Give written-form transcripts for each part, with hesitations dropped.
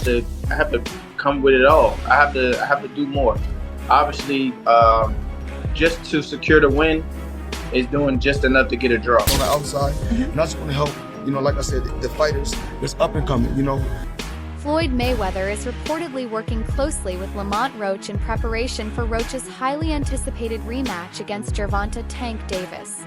have to come with it all. I have to do more. Obviously, just to secure the win is doing just enough to get a draw. On the outside, and I just want to help, like I said, the fighters that's up and coming, Floyd Mayweather is reportedly working closely with Lamont Roach in preparation for Roach's highly anticipated rematch against Gervonta "Tank" Davis.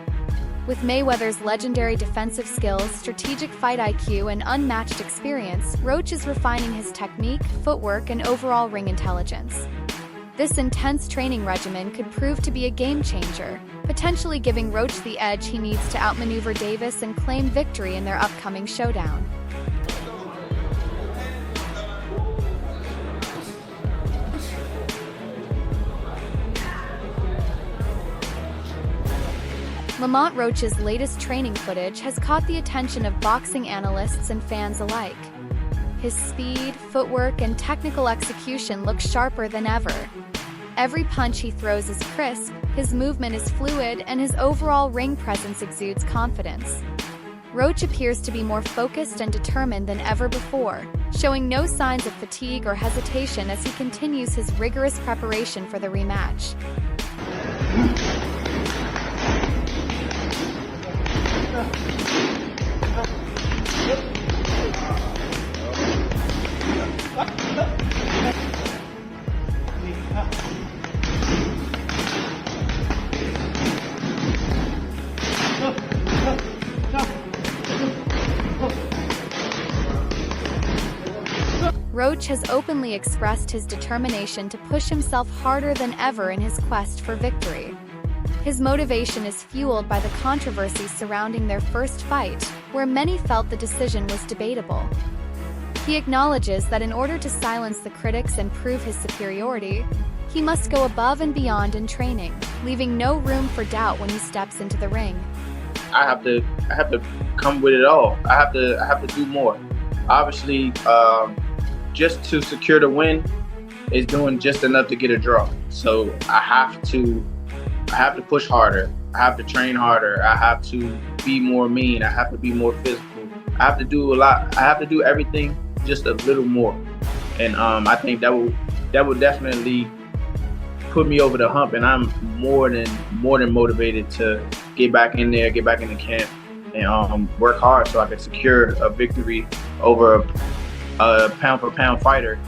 With Mayweather's legendary defensive skills, strategic fight IQ, and unmatched experience, Roach is refining his technique, footwork, and overall ring intelligence. This intense training regimen could prove to be a game-changer, potentially giving Roach the edge he needs to outmaneuver Davis and claim victory in their upcoming showdown. Lamont Roach's latest training footage has caught the attention of boxing analysts and fans alike. His speed, footwork, and technical execution look sharper than ever. Every punch he throws is crisp, his movement is fluid, and his overall ring presence exudes confidence. Roach appears to be more focused and determined than ever before, showing no signs of fatigue or hesitation as he continues his rigorous preparation for the rematch. Roach has openly expressed his determination to push himself harder than ever in his quest for victory. His motivation is fueled by the controversy surrounding their first fight, where many felt the decision was debatable. He acknowledges that in order to silence the critics and prove his superiority, he must go above and beyond in training, leaving no room for doubt when he steps into the ring. I have to come with it all. I have to do more. Obviously, just to secure the win is doing just enough to get a draw. So I have to push harder. I have to train harder. I have to be more mean. I have to be more physical. I have to do a lot. I have to do everything just a little more. And I think that will definitely put me over the hump. And I'm more than motivated to get back in there, get back in the camp, and work hard so I can secure a victory over a pound-for-pound fighter,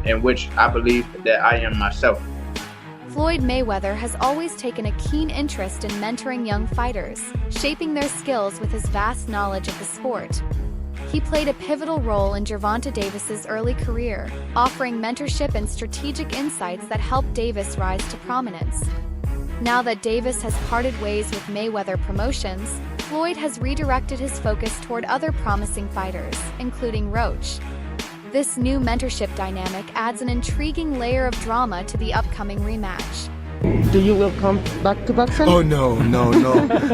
in which I believe that I am myself. Floyd Mayweather has always taken a keen interest in mentoring young fighters, shaping their skills with his vast knowledge of the sport. He played a pivotal role in Gervonta Davis's early career, offering mentorship and strategic insights that helped Davis rise to prominence. Now that Davis has parted ways with Mayweather Promotions, Floyd has redirected his focus toward other promising fighters, including Roach. This new mentorship dynamic adds an intriguing layer of drama to the upcoming rematch. Do you will come back to boxing? Oh no.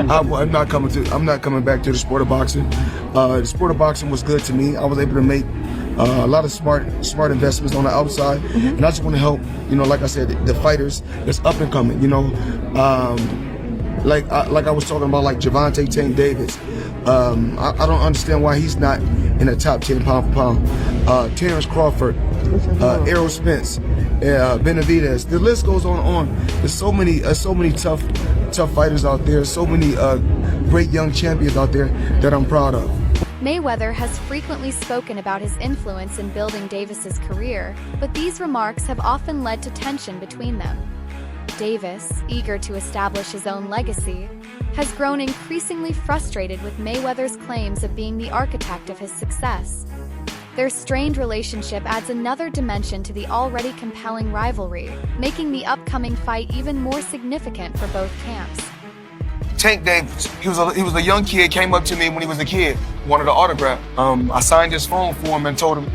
I'm not coming back to the sport of boxing. The sport of boxing was good to me. I was able to make a lot of smart investments on the outside, and I just want to help, like I said, the fighters that's up and coming. Like I was talking about, like Gervonta "Tank" Davis. I don't understand why he's not in the top 10 pound for pound. Terrence Crawford, Errol Spence, Benavidez. The list goes on and on. There's so many tough fighters out there. So many great young champions out there that I'm proud of. Mayweather has frequently spoken about his influence in building Davis's career, but these remarks have often led to tension between them. Davis, eager to establish his own legacy, has grown increasingly frustrated with Mayweather's claims of being the architect of his success. Their strained relationship adds another dimension to the already compelling rivalry, making the upcoming fight even more significant for both camps. Tank Davis, he was a young kid, came up to me when he was a kid, wanted an autograph. I signed his phone for him and told him,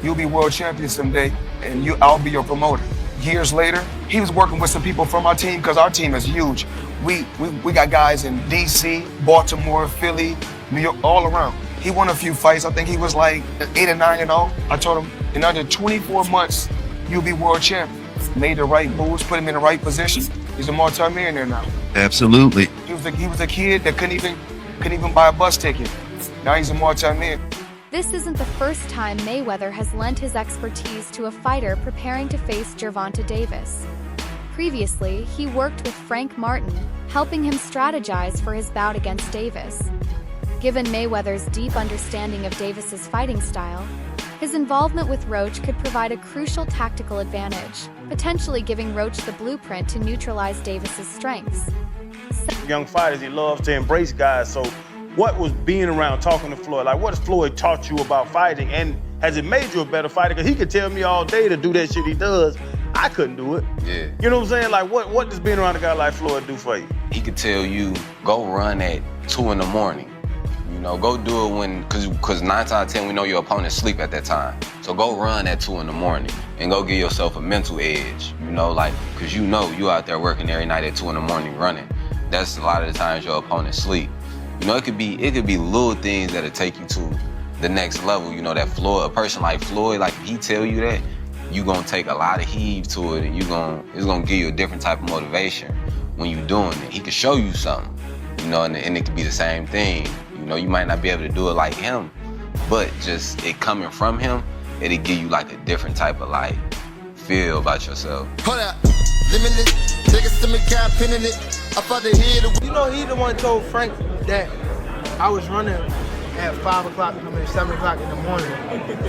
"You'll be world champion someday, and I'll be your promoter." Years later, he was working with some people from our team, because our team is huge. We got guys in DC, Baltimore, Philly, New York, all around. He won a few fights. I think he was like 8-9-0. I told him, in under 24 months, you'll be world champion. Made the right moves, put him in the right position. He's a multi-millionaire now. Absolutely. He was a kid that couldn't even buy a bus ticket. Now he's a multi-millionaire. This isn't the first time Mayweather has lent his expertise to a fighter preparing to face Gervonta Davis. Previously, he worked with Frank Martin, helping him strategize for his bout against Davis. Given Mayweather's deep understanding of Davis's fighting style, his involvement with Roach could provide a crucial tactical advantage, potentially giving Roach the blueprint to neutralize Davis's strengths. Young fighters, he loves to embrace guys, so what was being around talking to Floyd? Like, what has Floyd taught you about fighting, and has it made you a better fighter? Because he could tell me all day to do that shit he does. I couldn't do it. Yeah. You know what I'm saying? Like, what does being around a guy like Floyd do for you? He could tell you, go run at 2 in the morning. You know, go do it when, cause 9 times out of 10, we know your opponent's sleep at that time. So go run at 2 in the morning and go give yourself a mental edge, you know, like, cause you know you out there working every night at 2 in the morning running. That's a lot of the times your opponent sleep. You know, it could be little things that'll take you to the next level. You know, that Floyd, a person like Floyd, like if he tell you that, you gonna take a lot of heed to it, and it's gonna give you a different type of motivation when you're doing it. He could show you something, you know, and it could be the same thing. You know, you might not be able to do it like him, but just it coming from him, it'll give you like a different type of like feel about yourself. Hold up, limitless, take a stomach cap, pinning it. I thought they hear the. You know, he the one told Frank that I was running at 5 o'clock, 7 o'clock in the morning,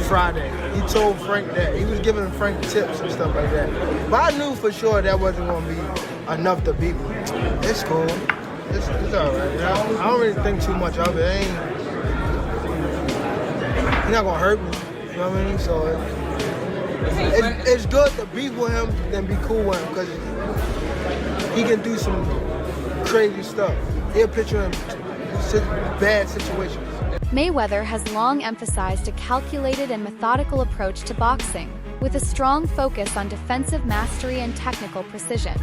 Friday. He told Frank that. He was giving Frank tips and stuff like that. But I knew for sure that wasn't going to be enough to beat me. It's cool. It's all right. I don't really think too much of it. He's not going to hurt me. You know what I mean? So it's good to be with him than be cool with him, because he can do some crazy stuff. He'll put you in bad situations. Mayweather has long emphasized a calculated and methodical approach to boxing, with a strong focus on defensive mastery and technical precision.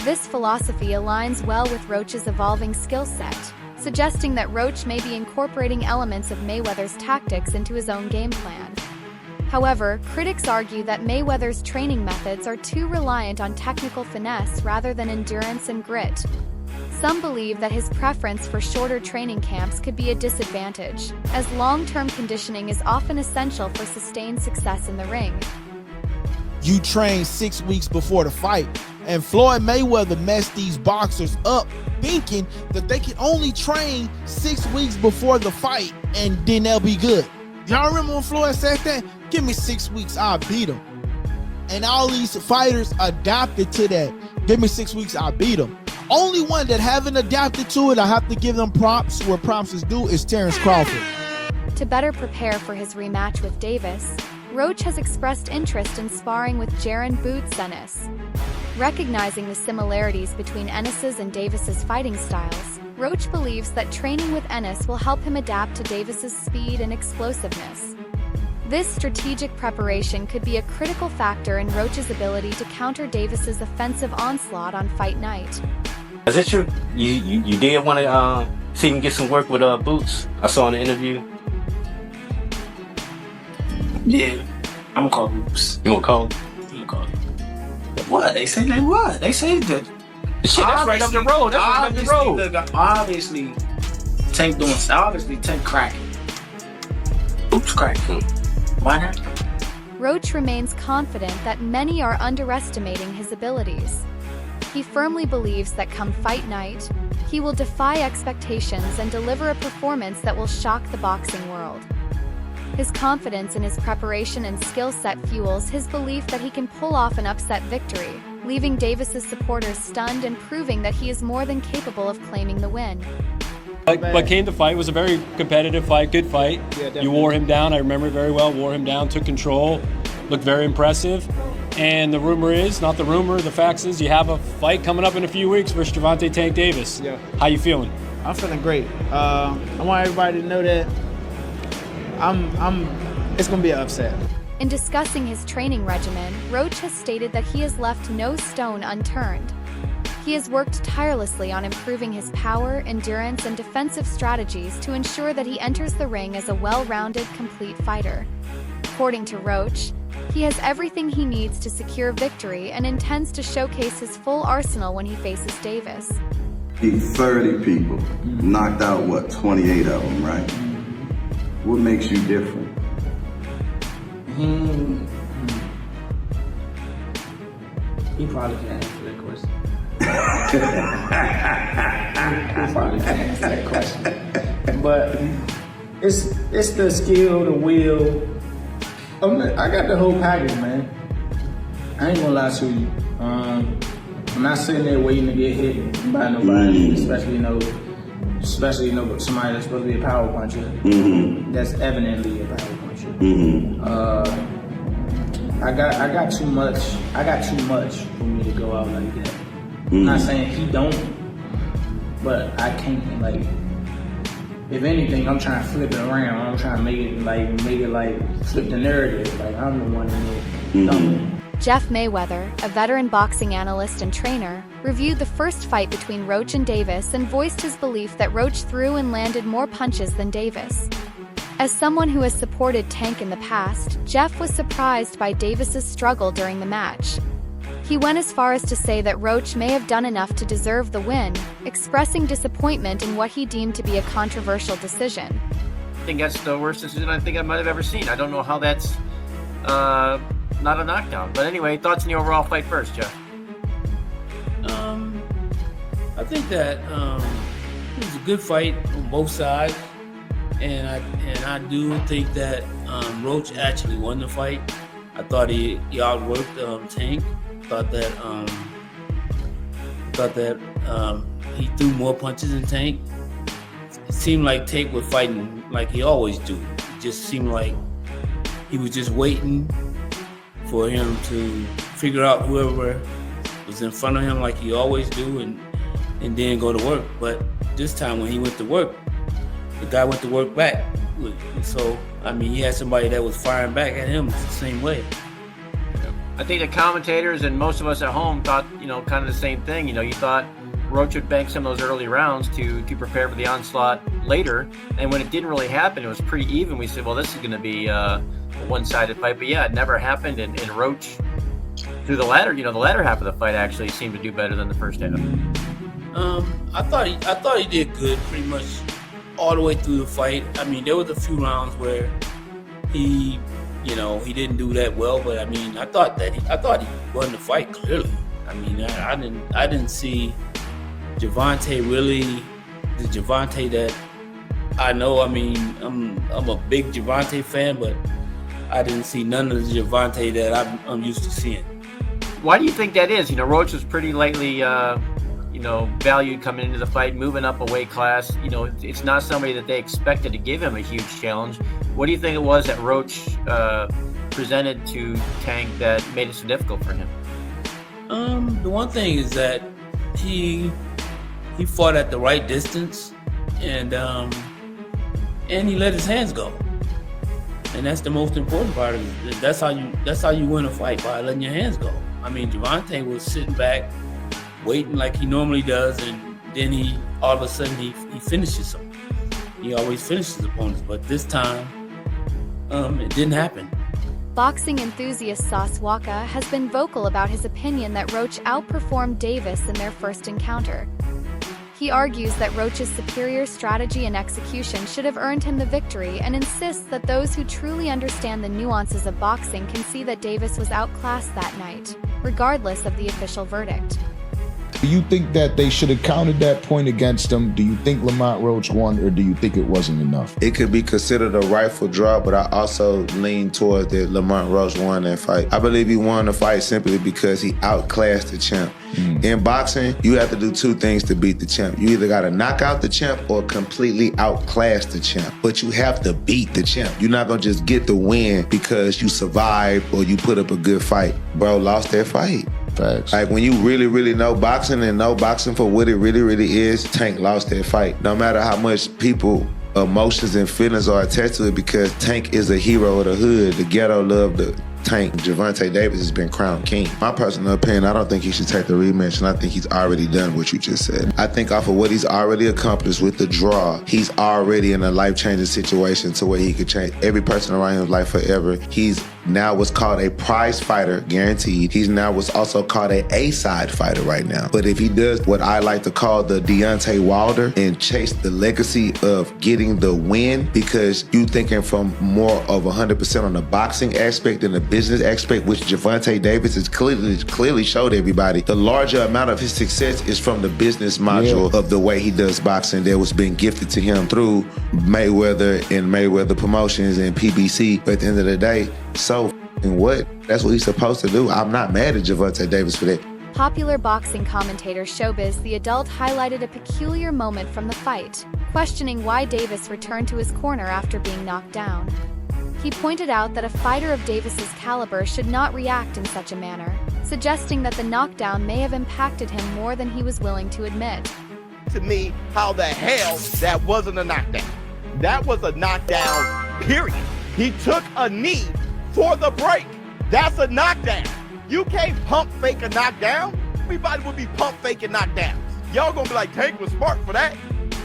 This philosophy aligns well with Roach's evolving skill set, suggesting that Roach may be incorporating elements of Mayweather's tactics into his own game plan. However, critics argue that Mayweather's training methods are too reliant on technical finesse rather than endurance and grit. Some believe that his preference for shorter training camps could be a disadvantage, as long-term conditioning is often essential for sustained success in the ring. You train 6 weeks before the fight, and Floyd Mayweather messed these boxers up thinking that they can only train 6 weeks before the fight and then they'll be good. Y'all remember when Floyd said that? Give me 6 weeks, I'll beat him. And all these fighters adapted to that. Give me 6 weeks, I'll beat him. Only one that haven't adapted to it, I have to give them props where props is due, is Terrence Crawford. To better prepare for his rematch with Davis, Roach has expressed interest in sparring with Jaron Boots Ennis. Recognizing the similarities between Ennis's and Davis's fighting styles, Roach believes that training with Ennis will help him adapt to Davis's speed and explosiveness. This strategic preparation could be a critical factor in Roach's ability to counter Davis's offensive onslaught on fight night. Is it true? You did want to see him get some work with Boots? I saw in the interview. Yeah, I'm gonna call Boots. You gonna call him? I'm gonna call him. What? They say they what? They say that the shit that's right up the road. That's right up the road. Look, obviously, Tank cracking. Boots cracking. Why not? Roach remains confident that many are underestimating his abilities. He firmly believes that come fight night, he will defy expectations and deliver a performance that will shock the boxing world. His confidence in his preparation and skill set fuels his belief that he can pull off an upset victory, leaving Davis's supporters stunned and proving that he is more than capable of claiming the win. But came to fight, was a very competitive fight, good fight. Yeah, you wore him down, I remember very well, wore him down, took control, looked very impressive. And the rumor is, not the rumor, the facts is you have a fight coming up in a few weeks versus Gervonta Tank Davis. Yeah. How you feeling? I'm feeling great. I want everybody to know that it's gonna be an upset. In discussing his training regimen, Roach has stated that he has left no stone unturned. He has worked tirelessly on improving his power, endurance, and defensive strategies to ensure that he enters the ring as a well-rounded, complete fighter. According to Roach, he has everything he needs to secure victory and intends to showcase his full arsenal when he faces Davis. 30 people, knocked out, 28 of them, right? What makes you different? He probably can't answer that question. He probably can't answer that question. But it's the skill, the will. I got the whole package, man. I ain't gonna lie to you. I'm not sitting there waiting to get hit by nobody, especially somebody that's supposed to be a power puncher. That's evidently a power puncher. I got too much. I got too much for me to go out like that. I'm not saying he don't, but I can't. Like, if anything, I'm trying to flip it around. I'm trying to make it flip the narrative. Like, I'm the one in there. Jeff Mayweather, a veteran boxing analyst and trainer, reviewed the first fight between Roach and Davis and voiced his belief that Roach threw and landed more punches than Davis. As someone who has supported Tank in the past, Jeff was surprised by Davis's struggle during the match. He went as far as to say that Roach may have done enough to deserve the win, expressing disappointment in what he deemed to be a controversial decision. I think that's the worst decision I think I might have ever seen. I don't know how that's not a knockdown. But anyway, thoughts on the overall fight first, Jeff? I think that it was a good fight on both sides, and I do think that Roach actually won the fight. I thought he outworked Tank. Thought that he threw more punches than Tank. It seemed like Tank was fighting like he always do. It just seemed like he was just waiting for him to figure out whoever was in front of him like he always do and then go to work. But this time when he went to work, the guy went to work back. So, I mean, he had somebody that was firing back at him the same way. I think the commentators and most of us at home thought, kind of the same thing. You thought Roach would bank some of those early rounds to prepare for the onslaught later. And when it didn't really happen, it was pretty even. We said, well, this is going to be a one-sided fight. But yeah, it never happened. And Roach, through the latter half of the fight, actually seemed to do better than the first half. I thought he did good pretty much all the way through the fight. I mean, there was a few rounds where he didn't do that well, but I mean, I thought he won the fight clearly. I mean, I didn't see Gervonta really, the Gervonta that I know. I mean, I'm a big Gervonta fan, but I didn't see none of the Gervonta that I'm used to seeing. Why do you think that is? Roach was pretty lightly, valued coming into the fight, moving up a weight class. It's not somebody that they expected to give him a huge challenge. What do you think it was that Roach presented to Tank that made it so difficult for him? The one thing is that he fought at the right distance, and he let his hands go, and that's the most important part of it. That's how you win a fight, by letting your hands go. I mean, Gervonta was sitting back, waiting like he normally does, and then all of a sudden he finishes him. He always finishes opponents, but this time it didn't happen. Boxing enthusiast Sauce Waka has been vocal about his opinion that Roach outperformed Davis in their first encounter. He argues that Roach's superior strategy and execution should have earned him the victory, and insists that those who truly understand the nuances of boxing can see that Davis was outclassed that night, regardless of the official verdict. Do you think that they should have counted that point against him? Do you think Lamont Roach won, or do you think it wasn't enough? It could be considered a rightful draw, but I also lean towards that Lamont Roach won that fight. I believe he won the fight simply because he outclassed the champ. In boxing, you have to do two things to beat the champ. You either got to knock out the champ or completely outclass the champ. But you have to beat the champ. You're not going to just get the win because you survived or you put up a good fight. Bro lost that fight. Facts. Like, when you really, really know boxing and know boxing for what it really, really is, Tank lost that fight. No matter how much people, emotions and feelings are attached to it, because Tank is a hero of the hood. The ghetto loved the Tank. Gervonta Davis has been crowned king. My personal opinion, I don't think he should take the rematch, and I think he's already done what you just said. I think off of what he's already accomplished with the draw, he's already in a life-changing situation to where he could change every person around his life forever. He's now what's called a prize fighter, guaranteed. He's now what's also called a A-side fighter right now. But if he does what I like to call the Deontay Wilder and chase the legacy of getting the win, because you thinking from more of 100% on the boxing aspect than the business aspect, which Gervonta Davis has clearly showed everybody, the larger amount of his success is from the business module of the way he does boxing that was being gifted to him through Mayweather and Mayweather Promotions and PBC. But at the end of the day, so what? That's what he's supposed to do. I'm not mad at Gervonta Davis for that. Popular boxing commentator Showbiz the Adult highlighted a peculiar moment from the fight, questioning why Davis returned to his corner after being knocked down. He pointed out that a fighter of Davis's caliber should not react in such a manner, suggesting that the knockdown may have impacted him more than he was willing to admit. To me, how the hell that wasn't a knockdown? That was a knockdown, period. He took a knee for the break. That's a knockdown. You can't pump fake a knockdown. Everybody would be pump faking knockdowns. Y'all gonna be like, Tank was smart for that.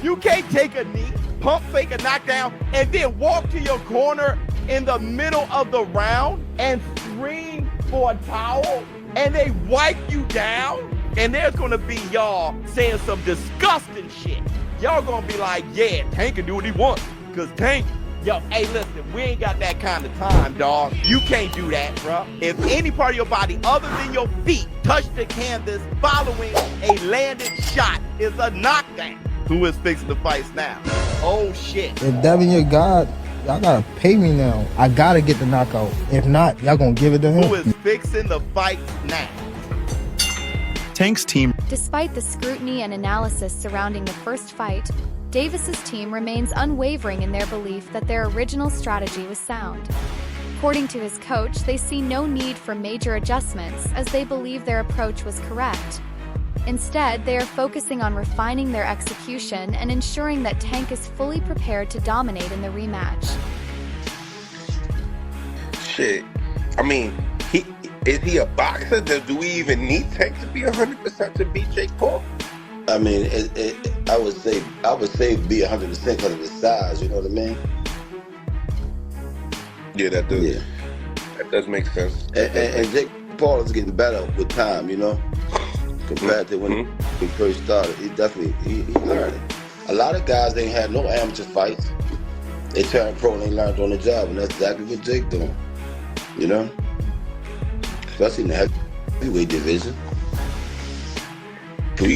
You can't take a knee, pump fake a knockdown, and then walk to your corner in the middle of the round and scream for a towel, and they wipe you down, and there's gonna be y'all saying some disgusting shit. Y'all gonna be like, yeah, Tank can do what he wants, because Tank, yo, hey, listen, we ain't got that kind of time, dog. You can't do that, bro. If any part of your body other than your feet touch the canvas following a landed shot is a knockdown. Who is fixing the fights now? Oh, shit. If Devin your God, y'all gotta pay me now. I gotta get the knockout. If not, y'all gonna give it to him. Who is fixing the fights now? Tank's team. Despite the scrutiny and analysis surrounding the first fight, Davis's team remains unwavering in their belief that their original strategy was sound. According to his coach, they see no need for major adjustments as they believe their approach was correct. Instead, they are focusing on refining their execution and ensuring that Tank is fully prepared to dominate in the rematch. Shit. I mean, is he a boxer? Do we even need Tank to be 100% to beat Jake Paul? I mean, I would say be 100% because of his size. You know what I mean? Yeah, that does make sense. And Jake Paul is getting better with time. You know, compared to when he first started. He definitely he learned. A lot of guys ain't had no amateur fights. They turned pro and they learned on the job, and that's exactly what Jake doing. You know, especially in the heavyweight division. Do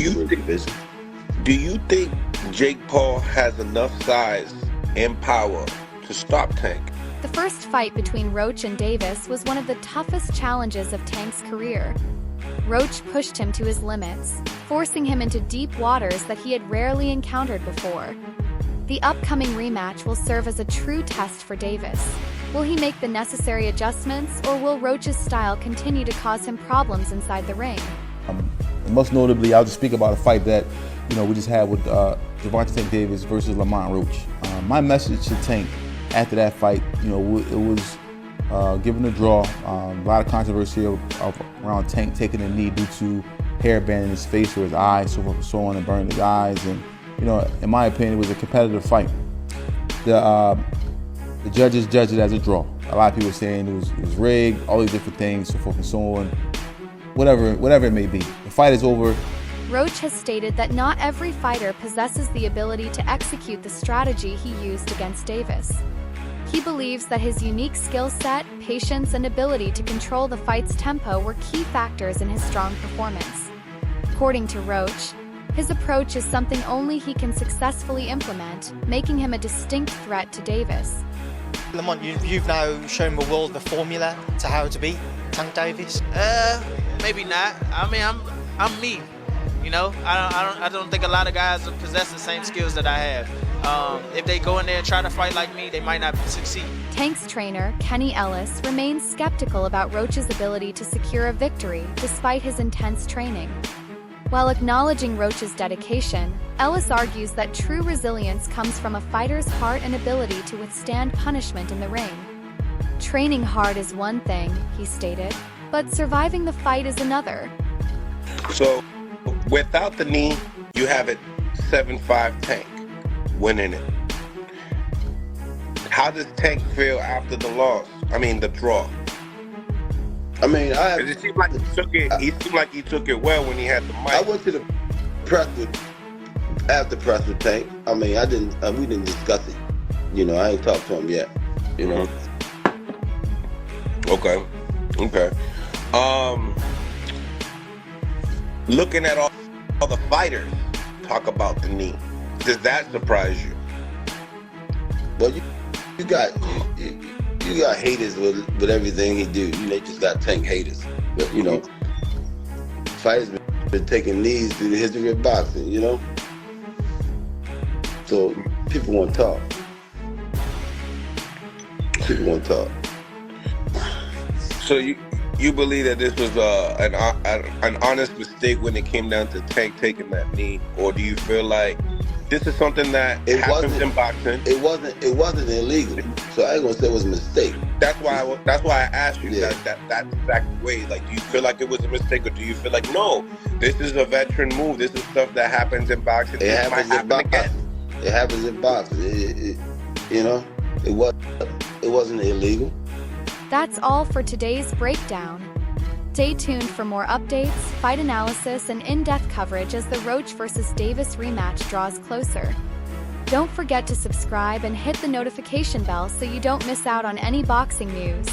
you think Jake Paul has enough size and power to stop Tank? The first fight between Roach and Davis was one of the toughest challenges of Tank's career. Roach pushed him to his limits, forcing him into deep waters that he had rarely encountered before. The upcoming rematch will serve as a true test for Davis. Will he make the necessary adjustments, or will Roach's style continue to cause him problems inside the ring? Most notably, I'll just speak about a fight that we just had with Gervonta Tank Davis versus Lamont Roach. My message to Tank after that fight, it was given a draw. A lot of controversy around Tank taking a knee due to hair band in his face or his eyes, so forth and so on, and burning his eyes. And in my opinion, it was a competitive fight. The judges judged it as a draw. A lot of people were saying it was rigged, all these different things, so forth and so on. Whatever it may be, the fight is over. Roach has stated that not every fighter possesses the ability to execute the strategy he used against Davis. He believes that his unique skill set, patience, and ability to control the fight's tempo were key factors in his strong performance. According to Roach, his approach is something only he can successfully implement, making him a distinct threat to Davis. Lamont, you've now shown the world the formula to how to beat Tank Davis. Maybe not. I mean, I'm me. I don't think a lot of guys possess the same skills that I have. If they go in there and try to fight like me, they might not succeed. Tank's trainer, Kenny Ellis, remains skeptical about Roach's ability to secure a victory despite his intense training. While acknowledging Roach's dedication, Ellis argues that true resilience comes from a fighter's heart and ability to withstand punishment in the ring. Training hard is one thing, he stated, but surviving the fight is another. So, without the knee, you have it 7-5 Tank winning it. How does Tank feel after the loss? I mean, the draw. I mean, It seemed like he took it. He seemed like he took it well when he had the mic. I went to the press after press with Tank. I mean, we didn't discuss it. You know, I ain't talked to him yet. You know. Okay. Looking at all the fighters talk about the knee, does that surprise you? Well, you got haters with everything he do. You know, you just got Tank haters. But you know, fighters been taking knees through the history of boxing. You know, so people want to talk. People want to talk. So you believe that this was an honest mistake when it came down to Tank taking that knee, or do you feel like this is something that happens in boxing? It wasn't illegal, so I ain't gonna say it was a mistake. That's why I asked you that exact way. Like, do you feel like it was a mistake, or do you feel like no, this is a veteran move? This is stuff that happens in boxing. It happens in boxing. It happens in boxing. You know, it wasn't illegal. That's all for today's breakdown. Stay tuned for more updates, fight analysis, and in-depth coverage as the Roach vs. Davis rematch draws closer. Don't forget to subscribe and hit the notification bell so you don't miss out on any boxing news.